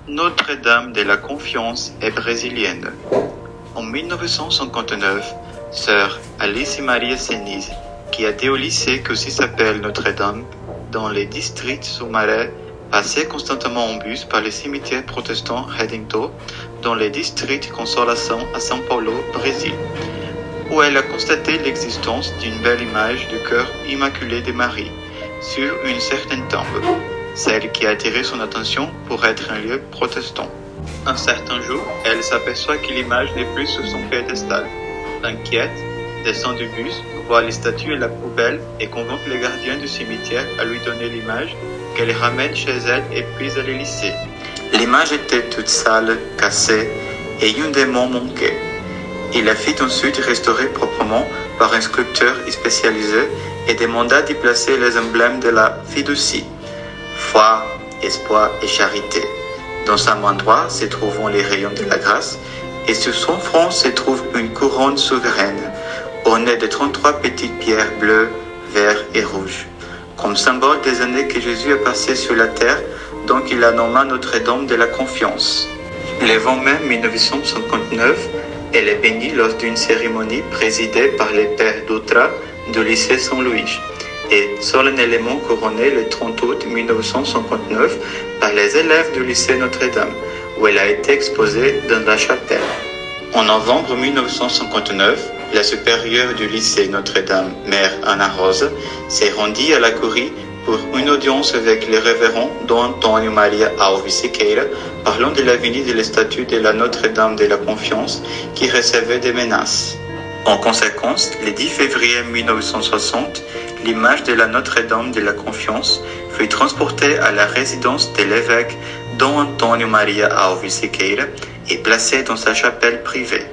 Notre-Dame de la Confiance est brésilienne. En 1959, sœur Alice Maria Seniz, qui a été au lycée qui aussi s'appelle Notre-Dame, dans les districts sous-marins, passait constamment en bus par les cimetières protestants Redentor, dans les districts Consolação à São Paulo, Brésil, où elle a constaté l'existence d'une belle image du cœur immaculé de Marie sur une certaine tombe, celle qui a attiré son attention pour être un lieu protestant. Un certain jour, elle s'aperçoit que l'image n'est plus sur son piédestal. Inquiète, descend du bus, voit les statues et la poubelle et convoque les gardiens du cimetière à lui donner l'image qu'elle ramène chez elle et puis à les lisser. L'image était toute sale, cassée et un démon manquait. Il la fit ensuite restaurer proprement par un sculpteur spécialisé et demanda d'y placer les emblèmes de la fiducie, foi, espoir et charité. Dans sa main droite se trouvent les rayons de la grâce et sur son front se trouve une couronne souveraine ornée de 33 petites pierres bleues, vertes et rouges, comme symbole des années que Jésus a passées sur la terre, donc il la nomma Notre-Dame de la Confiance. Le 20 mai 1959, elle est bénie lors d'une cérémonie présidée par les pères Dutra du lycée Saint-Louis et solennellement couronnée le 30 août 1959 par les élèves du lycée Notre-Dame, où elle a été exposée dans la chapelle. En novembre 1959, la supérieure du lycée Notre-Dame, Mère Anna Rosa, s'est rendue à la Curie pour une audience avec le révérend Dom Antônio Maria Alves Siqueira, parlant de la venue de la statue de la Notre-Dame de la Confiance qui recevait des menaces. En conséquence, le 10 février 1960, l'image de la Notre-Dame de la Confiance fut transportée à la résidence de l'évêque Dom Antônio Maria Alves Siqueira et placée dans sa chapelle privée,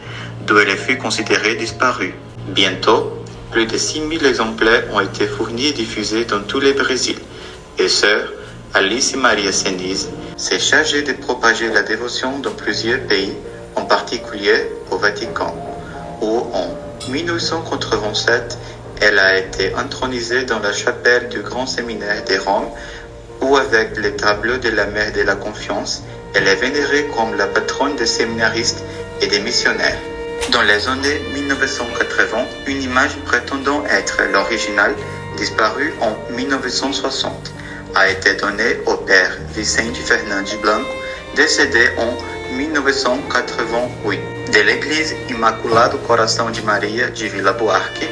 d'où elle fut considérée disparue. Bientôt, plus de 6000 exemplaires ont été fournis et diffusés dans tout le Brésil, et sœur Alice Maria Seniz s'est chargée de propager la dévotion dans plusieurs pays, en particulier au Vatican, où en 1987, elle a été intronisée dans la chapelle du Grand Séminaire de Rome, où avec les tableaux de la Mère de la Confiance, elle est vénérée comme la patronne des séminaristes et des missionnaires. Dans les années 1980, une image prétendant être l'original, disparue en 1960, a été donnée au père Vicente Fernandes Blanco, décédé en 1988, de l'église Imaculado Coração de Maria de Vila Buarque,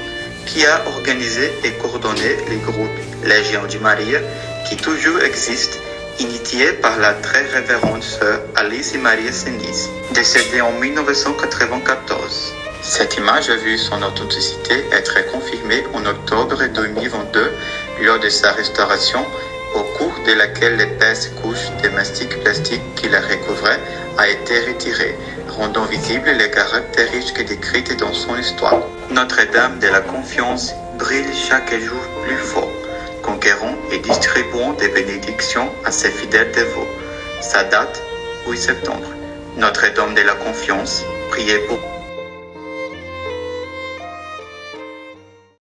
qui a organisé et coordonné le groupe Légion de Maria, qui toujours existe, initié par la très révérende sœur Alice Maria Seniz, décédée en 1994. Cette image a vu son authenticité être confirmée en octobre 2022 lors de sa restauration, au cours de laquelle l'épaisse couche de mastic plastique qui la recouvrait a été retirée, rendant visibles les caractéristiques décrites dans son histoire. Notre-Dame de la Confiance brille chaque jour plus fort, conquérant et distribuant des bénédictions à ses fidèles dévots. Sa date, 8 septembre. Notre-Dame de la Confiance, priez pour